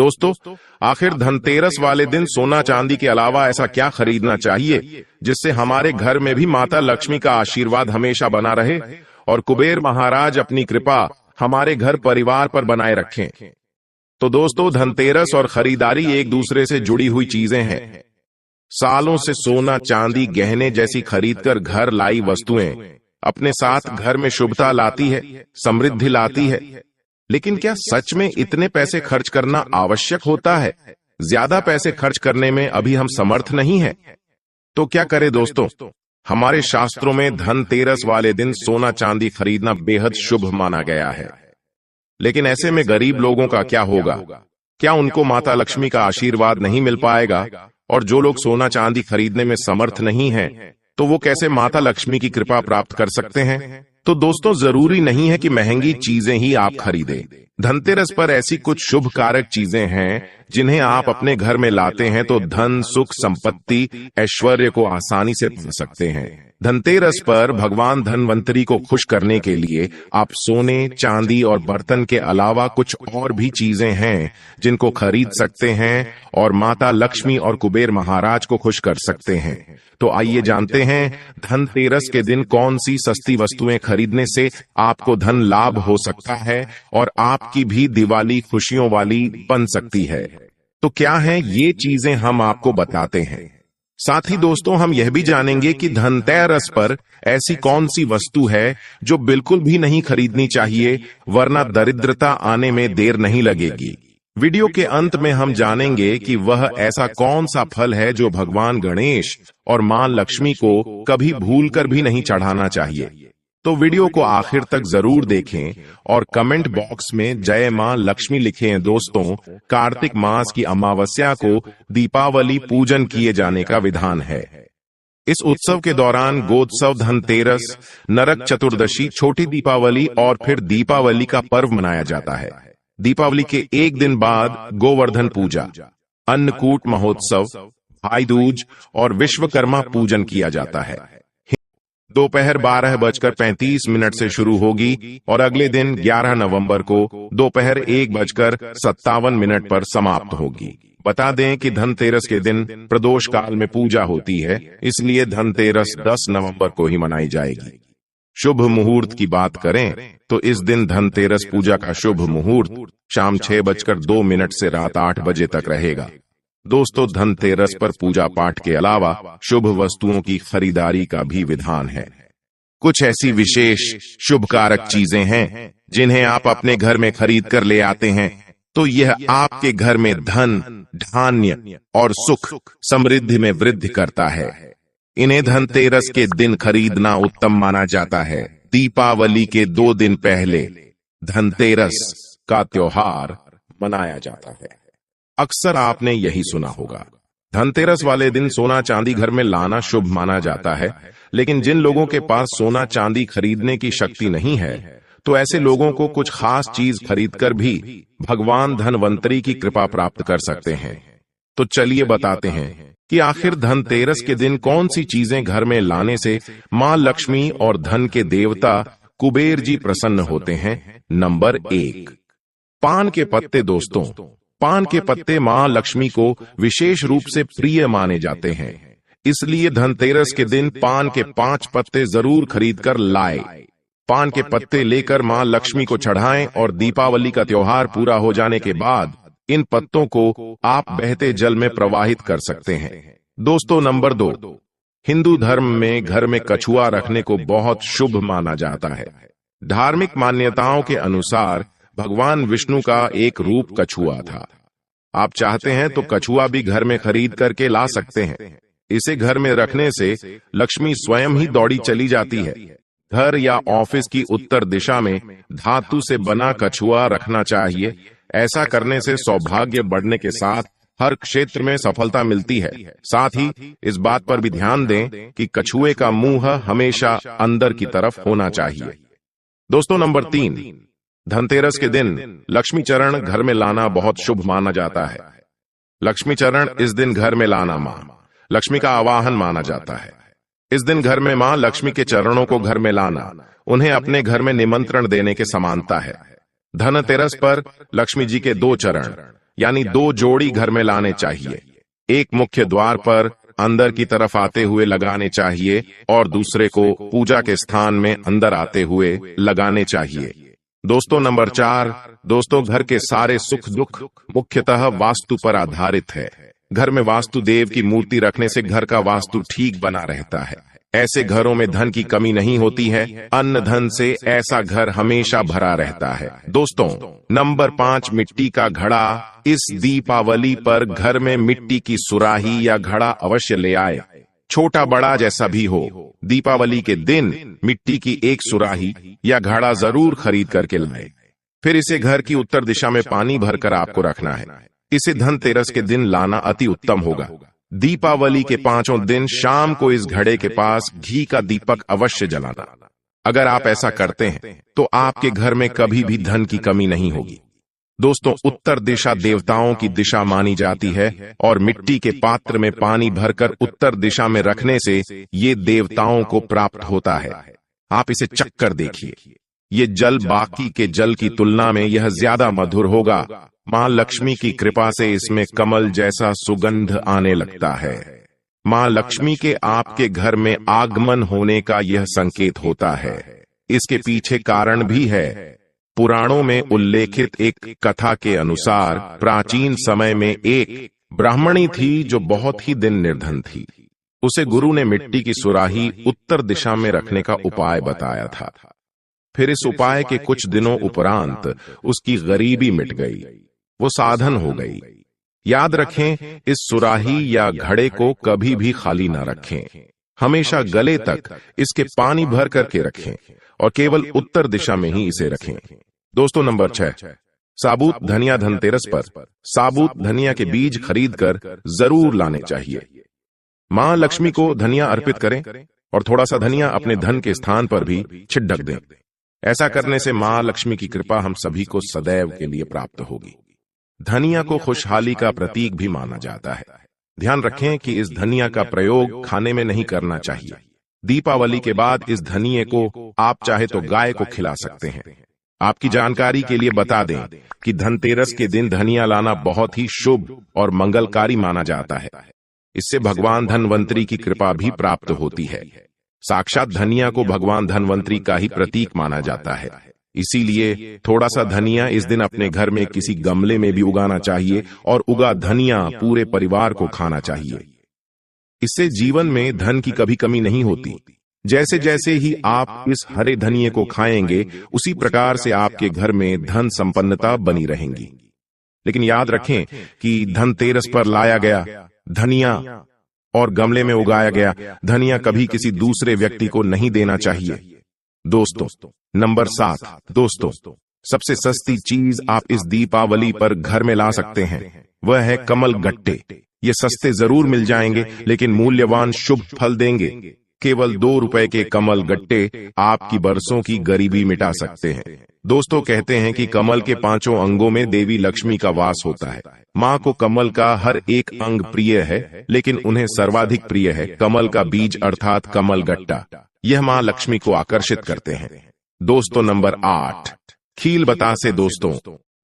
दोस्तों, आखिर धनतेरस वाले दिन सोना चांदी के अलावा ऐसा क्या खरीदना चाहिए जिससे हमारे घर में भी माता लक्ष्मी का आशीर्वाद हमेशा बना रहे और कुबेर महाराज अपनी कृपा हमारे घर परिवार पर बनाए रखें। तो दोस्तों, धनतेरस और खरीदारी एक दूसरे से जुड़ी हुई चीजें हैं। सालों से सोना चांदी गहने जैसी खरीदकर घर लाई वस्तुएं अपने साथ घर में शुभता लाती है, समृद्धि लाती है। लेकिन क्या सच में इतने पैसे खर्च करना आवश्यक होता है? ज्यादा पैसे खर्च करने में अभी हम समर्थ नहीं हैं। तो क्या करें दोस्तों? हमारे शास्त्रों में धनतेरस वाले दिन सोना चांदी खरीदना बेहद शुभ माना गया है। लेकिन ऐसे में गरीब लोगों का क्या होगा? क्या उनको माता लक्ष्मी का आशीर्वाद नहीं मिल पाएगा? और जो लोग सोना चांदी खरीदने में समर्थ नहीं हैं, तो वो कैसे माता लक्ष्मी की कृपा प्राप्त कर सकते हैं? तो दोस्तों, जरूरी नहीं है कि महंगी चीजें ही आप खरीदें। धनतेरस पर ऐसी कुछ शुभ कारक चीजें हैं जिन्हें आप अपने घर में लाते हैं तो धन, सुख, संपत्ति, ऐश्वर्य को आसानी से पा सकते हैं। धनतेरस पर भगवान धनवंतरी को खुश करने के लिए आप सोने, चांदी और बर्तन के अलावा कुछ और भी चीजें हैं जिनको खरीद सकते हैं और माता लक्ष्मी और कुबेर महाराज को खुश कर सकते हैं। तो आइए जानते हैं धनतेरस के दिन कौन सी सस्ती वस्तुएं खरीदने से आपको धन लाभ हो सकता है और आपकी भी दिवाली खुशियों वाली बन सकती है। तो क्या है ये चीजें, हम आपको बताते हैं। साथ ही दोस्तों, हम यह भी जानेंगे कि धनतेरस पर ऐसी कौन सी वस्तु है जो बिल्कुल भी नहीं खरीदनी चाहिए, वरना दरिद्रता आने में देर नहीं लगेगी। वीडियो के अंत में हम जानेंगे कि वह ऐसा कौन सा फल है जो भगवान गणेश और मां लक्ष्मी को कभी भूलकर भी नहीं चढ़ाना चाहिए। तो वीडियो को आखिर तक जरूर देखें और कमेंट बॉक्स में जय मां लक्ष्मी लिखें। दोस्तों, कार्तिक मास की अमावस्या को दीपावली पूजन किए जाने का विधान है। इस उत्सव के दौरान गोत्सव, धनतेरस, नरक चतुर्दशी, छोटी दीपावली और फिर दीपावली का पर्व मनाया जाता है। दीपावली के एक दिन बाद गोवर्धन पूजा, अन्नकूट महोत्सव, भाई दूज और विश्वकर्मा पूजन किया जाता है। दोपहर 12:35 से शुरू होगी और अगले दिन 11 नवंबर को दोपहर 1:57 पर समाप्त होगी। बता दें कि धनतेरस के दिन प्रदोष काल में पूजा होती है, इसलिए धनतेरस 10 नवंबर को ही मनाई जाएगी। शुभ मुहूर्त की बात करें तो इस दिन धनतेरस पूजा का शुभ मुहूर्त शाम 6:02 से रात 8 बजे तक रहेगा। दोस्तों, धनतेरस पर पूजा पाठ के अलावा शुभ वस्तुओं की खरीदारी का भी विधान है। कुछ ऐसी विशेष शुभ कारक चीजें हैं जिन्हें आप अपने घर में खरीद कर ले आते हैं तो यह आपके घर में धन, धान्य और सुख, समृद्धि में वृद्धि करता है। इन्हें धनतेरस के दिन खरीदना उत्तम माना जाता है। दीपावली के 2 दिन पहले धनतेरस का त्योहार मनाया जाता है। अक्सर आपने यही सुना होगा, धनतेरस वाले दिन सोना चांदी घर में लाना शुभ माना जाता है। लेकिन जिन लोगों के पास सोना चांदी खरीदने की शक्ति नहीं है, तो ऐसे लोगों को कुछ खास चीज खरीदकर भी भगवान धनवंतरी की कृपा प्राप्त कर सकते हैं। तो चलिए बताते हैं कि आखिर धनतेरस के दिन कौन सी चीजें घर में लाने से मां लक्ष्मी और धन के देवता कुबेर जी प्रसन्न होते हैं। नंबर 1, पान के पत्ते। दोस्तों, पान के पत्ते मां लक्ष्मी को विशेष रूप से प्रिय माने जाते हैं, इसलिए धनतेरस के दिन पान के 5 पत्ते जरूर खरीद कर लाए। पान के पत्ते लेकर मां लक्ष्मी को चढ़ाएं और दीपावली का त्योहार पूरा हो जाने के बाद इन पत्तों को आप बहते जल में प्रवाहित कर सकते हैं। दोस्तों, नंबर 2, हिंदू धर्म में घर में कछुआ रखने को बहुत शुभ माना जाता है। धार्मिक मान्यताओं के अनुसार भगवान विष्णु का एक रूप कछुआ था। आप चाहते हैं तो कछुआ भी घर में खरीद करके ला सकते हैं। इसे घर में रखने से लक्ष्मी स्वयं ही दौड़ी चली जाती है। घर या ऑफिस की उत्तर दिशा में धातु से बना कछुआ रखना चाहिए। ऐसा करने से सौभाग्य बढ़ने के साथ हर क्षेत्र में सफलता मिलती है। साथ ही इस बात पर भी ध्यान दें कि कछुए का मुंह हमेशा अंदर की तरफ होना चाहिए। दोस्तों, नंबर 3, धनतेरस के दिन लक्ष्मी चरण घर में लाना बहुत शुभ माना जाता है। लक्ष्मी चरण इस दिन घर में लाना मां लक्ष्मी का आवाहन माना जाता है। इस दिन घर में मां लक्ष्मी के चरणों को घर में लाना उन्हें अपने घर में निमंत्रण देने के समानता है। धनतेरस पर लक्ष्मी जी के 2 चरण यानी 2 जोड़ी घर में लाने चाहिए। एक मुख्य द्वार पर अंदर की तरफ आते हुए लगाने चाहिए और दूसरे को पूजा के स्थान में अंदर आते हुए लगाने चाहिए। दोस्तों नंबर 4, दोस्तों घर के सारे सुख दुख मुख्यतः वास्तु पर आधारित है। घर में वास्तु देव की मूर्ति रखने से घर का वास्तु ठीक बना रहता है। ऐसे घरों में धन की कमी नहीं होती है, अन्न धन से ऐसा घर हमेशा भरा रहता है। दोस्तों नंबर 5, मिट्टी का घड़ा। इस दीपावली पर घर में मिट्टी की सुराही या घड़ा अवश्य ले आए, छोटा बड़ा जैसा भी हो। दीपावली के दिन मिट्टी की एक सुराही या घड़ा जरूर खरीद करके लाए। फिर इसे घर की उत्तर दिशा में पानी भरकर आपको रखना है। इसे धनतेरस के दिन लाना अति उत्तम होगा। दीपावली के 5 दिन शाम को इस घड़े के पास घी का दीपक अवश्य जलाना। अगर आप ऐसा करते हैं तो आपके घर में कभी भी धन की कमी नहीं होगी। दोस्तों उत्तर दिशा देवताओं की दिशा मानी जाती है और मिट्टी के पात्र में पानी भरकर उत्तर दिशा में रखने से ये देवताओं को प्राप्त होता है। आप इसे चख कर देखिए, ये जल बाकी के जल की तुलना में यह ज्यादा मधुर होगा। मां लक्ष्मी की कृपा से इसमें कमल जैसा सुगंध आने लगता है। मां लक्ष्मी के आपके घर में आगमन होने का यह संकेत होता है। इसके पीछे कारण भी है। पुराणों में उल्लेखित एक कथा के अनुसार प्राचीन समय में एक ब्राह्मणी थी जो बहुत ही दिन निर्धन थी। उसे गुरु ने मिट्टी की सुराही उत्तर दिशा में रखने का उपाय बताया था। फिर इस उपाय के कुछ दिनों उपरांत उसकी गरीबी मिट गई, वो साधन हो गई। याद रखें, इस सुराही या घड़े को कभी भी खाली ना रखें। हमेशा गले तक इसके पानी भर करके रखें और केवल उत्तर दिशा में ही इसे रखें। दोस्तों नंबर 6, साबुत धनिया। धनतेरस पर साबुत धनिया के बीज खरीदकर जरूर लाने चाहिए। मां लक्ष्मी को धनिया अर्पित करें और थोड़ा सा धनिया अपने धन के स्थान पर भी छिड़क दें। ऐसा करने से मां लक्ष्मी की कृपा हम सभी को सदैव के लिए प्राप्त होगी। धनिया को खुशहाली का प्रतीक भी माना जाता है। ध्यान रखें कि इस धनिया का प्रयोग खाने में नहीं करना चाहिए। दीपावली के बाद इस धनिये को आप चाहे तो गाय को खिला सकते हैं। आपकी जानकारी के लिए बता दें कि धनतेरस के दिन धनिया लाना बहुत ही शुभ और मंगलकारी माना जाता है। इससे भगवान धनवंतरी की कृपा भी प्राप्त होती है। साक्षात धनिया को भगवान धनवंतरी का ही प्रतीक माना जाता है। इसीलिए थोड़ा सा धनिया इस दिन अपने घर में किसी गमले में भी उगाना चाहिए और उगा धनिया पूरे परिवार को खाना चाहिए। इससे जीवन में धन की कभी कमी नहीं होती। जैसे जैसे ही आप इस हरे धनिये को खाएंगे, उसी प्रकार से आपके घर में धन संपन्नता बनी रहेंगी। लेकिन याद रखें कि धनतेरस पर लाया गया धनिया और गमले में उगाया गया धनिया कभी किसी दूसरे व्यक्ति को नहीं देना चाहिए। दोस्तों नंबर 7, दोस्तों सबसे सस्ती चीज आप इस दीपावली पर घर में ला सकते हैं, वह है कमल गट्टे। ये सस्ते जरूर मिल जाएंगे लेकिन मूल्यवान शुभ फल देंगे। केवल 2 रुपए के कमल गट्टे आपकी बरसों की गरीबी मिटा सकते हैं। दोस्तों कहते हैं कि कमल के 5 अंगों में देवी लक्ष्मी का वास होता है। माँ को कमल का हर एक अंग प्रिय है, लेकिन उन्हें सर्वाधिक प्रिय है कमल का बीज अर्थात कमल गट्टा। यह माँ लक्ष्मी को आकर्षित करते हैं। दोस्तों नंबर 8, खील बतासे। दोस्तों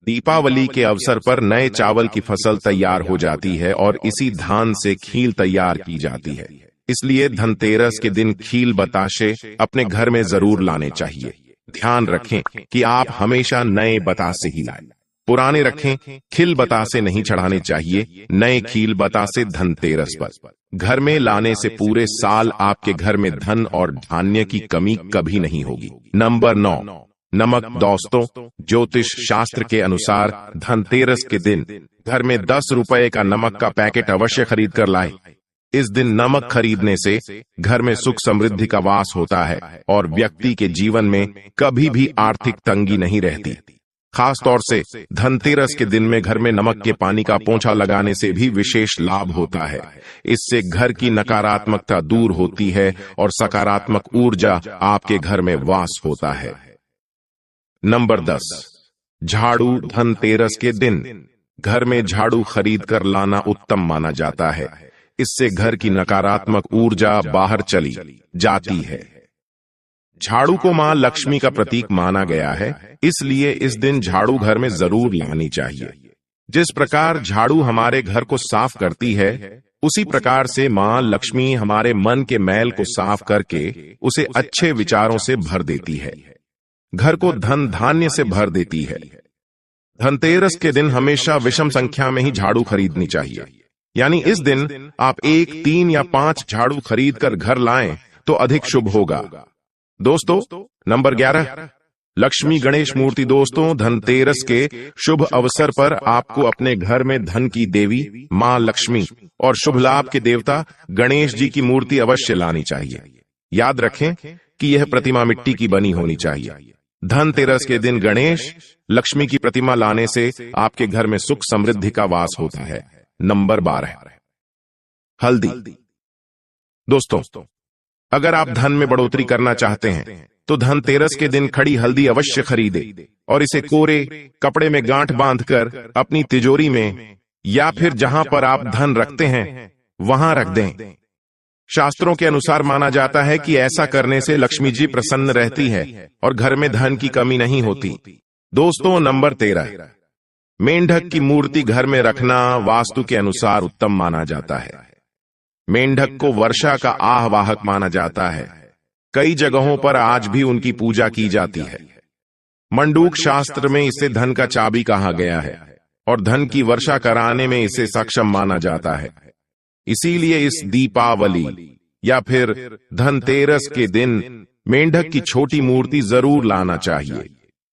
दीपावली के अवसर पर नए चावल की फसल तैयार हो जाती है और इसी धान से खील तैयार की जाती है। इसलिए धनतेरस के दिन खील बताशे अपने घर में जरूर लाने चाहिए। ध्यान रखें कि आप हमेशा नए बतासे ही लाएं, पुराने रखें। खील बतासे नहीं चढ़ाने चाहिए, नए खील बतासे धनतेरस पर घर में लाने से पूरे साल आपके घर में धन और धान्य की कमी कभी नहीं होगी। नंबर 9, नमक। दोस्तों ज्योतिष शास्त्र के अनुसार धनतेरस के दिन घर में 10 रुपए का नमक का पैकेट अवश्य खरीद कर लाएं। इस दिन नमक खरीदने से घर में सुख समृद्धि का वास होता है और व्यक्ति के जीवन में कभी भी आर्थिक तंगी नहीं रहती। खास तौर से धनतेरस के दिन में घर में नमक के पानी का पोंछा लगाने से भी विशेष लाभ होता है। इससे घर की नकारात्मकता दूर होती है और सकारात्मक ऊर्जा आपके घर में वास होता है। नंबर 10, झाड़ू। धनतेरस के दिन घर में झाड़ू खरीद कर लाना उत्तम माना जाता है। इससे घर की नकारात्मक ऊर्जा बाहर चली जाती है। झाड़ू को मां लक्ष्मी का प्रतीक माना गया है, इसलिए इस दिन झाड़ू घर में जरूर लानी चाहिए। जिस प्रकार झाड़ू हमारे घर को साफ करती है, उसी प्रकार से मां लक्ष्मी हमारे मन के मैल को साफ करके उसे अच्छे विचारों से भर देती है, घर को धन धान्य से भर देती है। धनतेरस के दिन हमेशा विषम संख्या में ही झाड़ू खरीदनी चाहिए, यानी इस दिन आप 1, 3 या 5 झाड़ू खरीद कर घर लाएं तो अधिक शुभ होगा। दोस्तों, नंबर 11, लक्ष्मी गणेश मूर्ति। दोस्तों, धनतेरस के शुभ अवसर पर आपको अपने घर में धन की देवी मां लक्ष्मी और शुभ लाभ के देवता गणेश जी की मूर्ति अवश्य लानी चाहिए। याद रखें कि यह प्रतिमा मिट्टी की बनी होनी चाहिए। धनतेरस के दिन गणेश लक्ष्मी की प्रतिमा लाने से आपके घर में सुख समृद्धि का वास होता है। नंबर 12, हल्दी। दोस्तों, अगर आप धन में बढ़ोतरी करना चाहते हैं तो धनतेरस के दिन खड़ी हल्दी अवश्य खरीदे और इसे कोरे कपड़े में गांठ बांधकर अपनी तिजोरी में या फिर जहां पर आप धन रखते हैं वहां रख दें। शास्त्रों के अनुसार माना जाता है कि ऐसा करने से लक्ष्मी जी प्रसन्न रहती है और घर में धन की कमी नहीं होती। दोस्तों, नंबर 13, मेंढक की मूर्ति घर में रखना वास्तु के अनुसार उत्तम माना जाता है। मेंढक को वर्षा का आह्वाहक माना जाता है। कई जगहों पर आज भी उनकी पूजा की जाती है। मंडूक शास्त्र में इसे धन का चाबी कहा गया है और धन की वर्षा कराने में इसे सक्षम माना जाता है। इसीलिए इस दीपावली या फिर धनतेरस के दिन मेंढक की छोटी मूर्ति जरूर लाना चाहिए।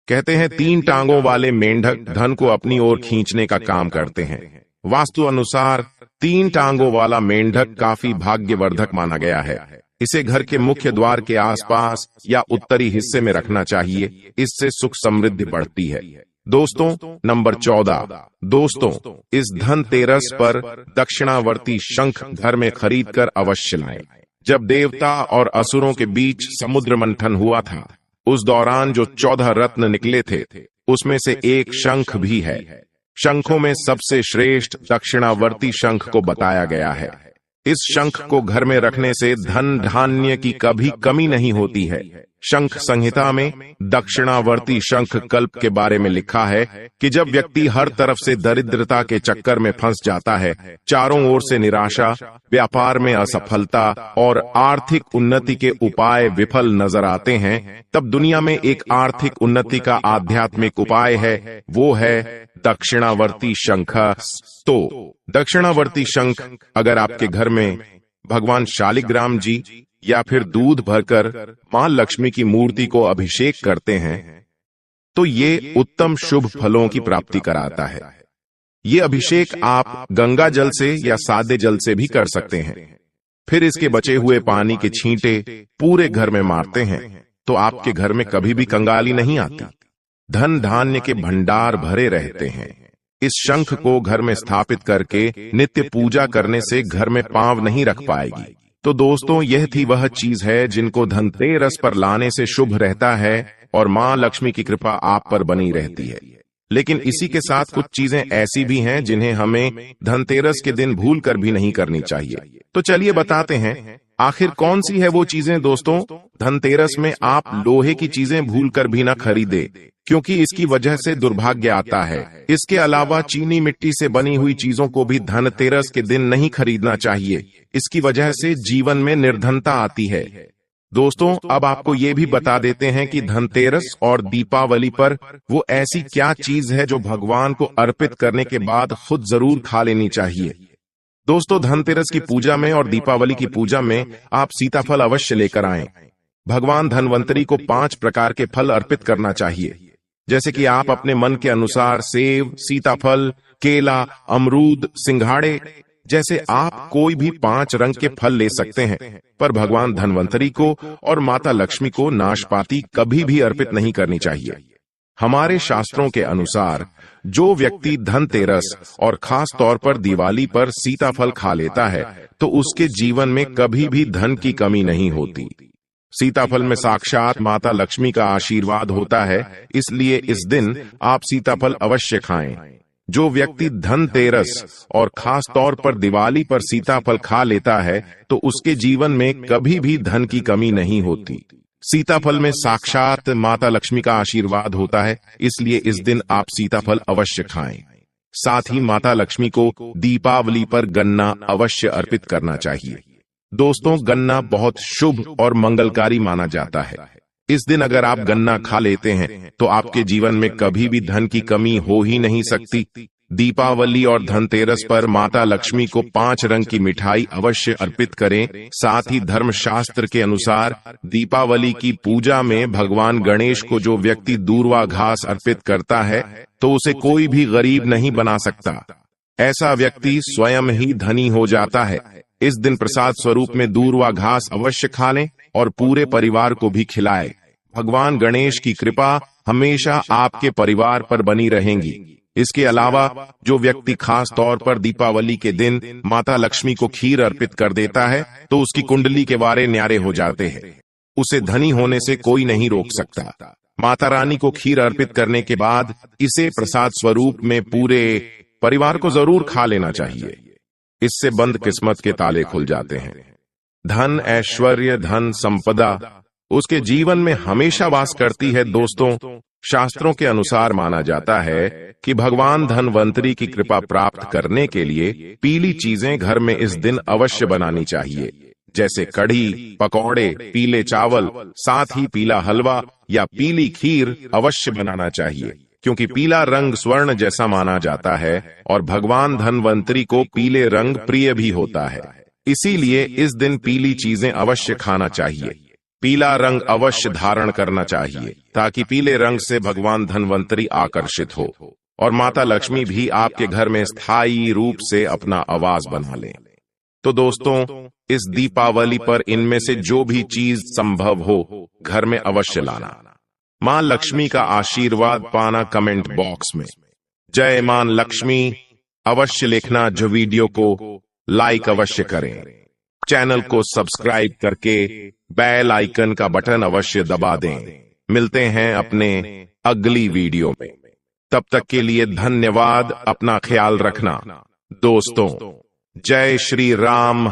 कहते हैं 3 टांगों वाले मेंढक धन को अपनी ओर खींचने का काम करते हैं। वास्तु अनुसार 3 टांगों वाला मेंढक काफी भाग्यवर्धक माना गया है। इसे घर के मुख्य द्वार के आसपास या उत्तरी हिस्से में रखना चाहिए, इससे सुख समृद्धि बढ़ती है। दोस्तों, नंबर 14, दोस्तों, इस धनतेरस पर दक्षिणावर्ती शंख घर में खरीदकर अवश्य लाएं। जब देवता और असुरों के बीच समुद्र मंथन हुआ था, उस दौरान जो 14 रत्न निकले थे, उसमें से एक शंख भी है। शंखों में सबसे श्रेष्ठ दक्षिणावर्ती शंख को बताया गया है। इस शंख को घर में रखने से धन धान्य की कभी कमी नहीं होती है। शंख संहिता में दक्षिणावर्ती शंख कल्प के बारे में लिखा है कि जब व्यक्ति हर तरफ से दरिद्रता के चक्कर में फंस जाता है, चारों ओर से निराशा, व्यापार में असफलता और आर्थिक उन्नति के उपाय विफल नजर आते हैं, तब दुनिया में एक आर्थिक उन्नति का आध्यात्मिक उपाय है, वो है दक्षिणावर्ती शंख। तो दक्षिणावर्ती शंख अगर आपके घर में भगवान शालिग्राम जी या फिर दूध भरकर मां लक्ष्मी की मूर्ति को अभिषेक करते हैं तो ये उत्तम शुभ फलों की प्राप्ति कराता है। ये अभिषेक आप गंगा जल से या सादे जल से भी कर सकते हैं। फिर इसके बचे हुए पानी के छींटे पूरे घर में मारते हैं तो आपके घर में कभी भी कंगाली नहीं आती, धन धान्य के भंडार भरे रहते हैं। इस शंख को घर में स्थापित करके नित्य पूजा करने से घर में पांव नहीं रख पाएगी। तो दोस्तों, यह थी वह चीज है जिनको धनतेरस पर लाने से शुभ रहता है और मां लक्ष्मी की कृपा आप पर बनी रहती है। लेकिन इसी के साथ कुछ चीजें ऐसी भी हैं जिन्हें हमें धनतेरस के दिन भूल कर भी नहीं करनी चाहिए। तो चलिए बताते हैं आखिर कौन सी है वो चीजें। दोस्तों, धनतेरस में आप लोहे की चीजें भूल कर भी न खरीदे, क्योंकि इसकी वजह से दुर्भाग्य आता है। इसके अलावा चीनी मिट्टी से बनी हुई चीजों को भी धनतेरस के दिन नहीं खरीदना चाहिए, इसकी वजह से जीवन में निर्धनता आती है। दोस्तों, अब आपको ये भी बता देते हैं कि धनतेरस और दीपावली पर वो ऐसी क्या चीज है जो भगवान को अर्पित करने के बाद खुद जरूर खा लेनी चाहिए। दोस्तों, धनतेरस की पूजा में और दीपावली की पूजा में आप सीताफल अवश्य लेकर आएं। भगवान धनवंतरी को 5 प्रकार के फल अर्पित करना चाहिए, जैसे कि आप अपने मन के अनुसार सेब, सीताफल, केला, अमरूद, सिंघाड़े जैसे आप कोई भी 5 रंग के फल ले सकते हैं, पर भगवान धनवंतरी को और माता लक्ष्मी को नाशपाती कभी भी अर्पित नहीं करनी चाहिए। हमारे शास्त्रों के अनुसार जो व्यक्ति धनतेरस और खास तौर पर दिवाली पर सीताफल खा लेता है तो उसके जीवन में कभी भी धन की कमी नहीं होती। सीताफल में साक्षात माता लक्ष्मी का आशीर्वाद होता है, इसलिए इस दिन आप सीताफल अवश्य खाएं। जो व्यक्ति धनतेरस और खास तौर पर दिवाली पर सीताफल खा लेता है तो उसके जीवन में कभी भी धन की कमी नहीं होती। सीताफल में साक्षात माता लक्ष्मी का आशीर्वाद होता है, इसलिए इस दिन आप सीताफल अवश्य खाएं। साथ ही माता लक्ष्मी को दीपावली पर गन्ना अवश्य अर्पित करना चाहिए। दोस्तों, गन्ना बहुत शुभ और मंगलकारी माना जाता है। इस दिन अगर आप गन्ना खा लेते हैं तो आपके जीवन में कभी भी धन की कमी हो ही नहीं सकती। दीपावली और धनतेरस पर माता लक्ष्मी को 5 रंग की मिठाई अवश्य अर्पित करें। साथ ही धर्मशास्त्र के अनुसार दीपावली की पूजा में भगवान गणेश को जो व्यक्ति दूर्वा घास अर्पित करता है तो उसे कोई भी गरीब नहीं बना सकता। ऐसा व्यक्ति स्वयं ही धनी हो जाता है। इस दिन प्रसाद स्वरूप में दूर्वा घास अवश्य खा लें और पूरे परिवार को भी खिलाएं। भगवान गणेश की कृपा हमेशा आपके परिवार पर बनी रहेगी। इसके अलावा जो व्यक्ति खास तौर पर दीपावली के दिन माता लक्ष्मी को खीर अर्पित कर देता है तो उसकी कुंडली के वारे न्यारे हो जाते हैं। उसे धनी होने से कोई नहीं रोक सकता। माता रानी को खीर अर्पित करने के बाद इसे प्रसाद स्वरूप में पूरे परिवार को जरूर खा लेना चाहिए। इससे बंद किस्मत के ताले खुल जाते हैं। धन, ऐश्वर्य, धन संपदा उसके जीवन में हमेशा वास करती है। दोस्तों, शास्त्रों के अनुसार माना जाता है कि भगवान धनवंतरी की कृपा प्राप्त करने के लिए पीली चीजें घर में इस दिन अवश्य बनानी चाहिए, जैसे कढ़ी, पकौड़े, पीले चावल, साथ ही पीला हलवा या पीली खीर अवश्य बनाना चाहिए, क्योंकि पीला रंग स्वर्ण जैसा माना जाता है और भगवान धनवंतरी को पीले रंग प्रिय भी होता है। इसीलिए इस दिन पीली चीजें अवश्य खाना चाहिए। पीला रंग अवश्य धारण करना चाहिए ताकि पीले रंग से भगवान धनवंतरी आकर्षित हो और माता लक्ष्मी भी आपके घर में स्थायी रूप से अपना आवास बना लें। तो दोस्तों, इस दीपावली पर इनमें से जो भी चीज संभव हो घर में अवश्य लाना। मां लक्ष्मी का आशीर्वाद पाना कमेंट बॉक्स में जय मां लक्ष्मी अवश्य लिखना। जो वीडियो को लाइक अवश्य करें, चैनल को सब्सक्राइब करके बेल आइकन का बटन अवश्य दबा दें। मिलते हैं अपने अगली वीडियो में। तब तक के लिए धन्यवाद। अपना ख्याल रखना दोस्तों। जय श्री राम।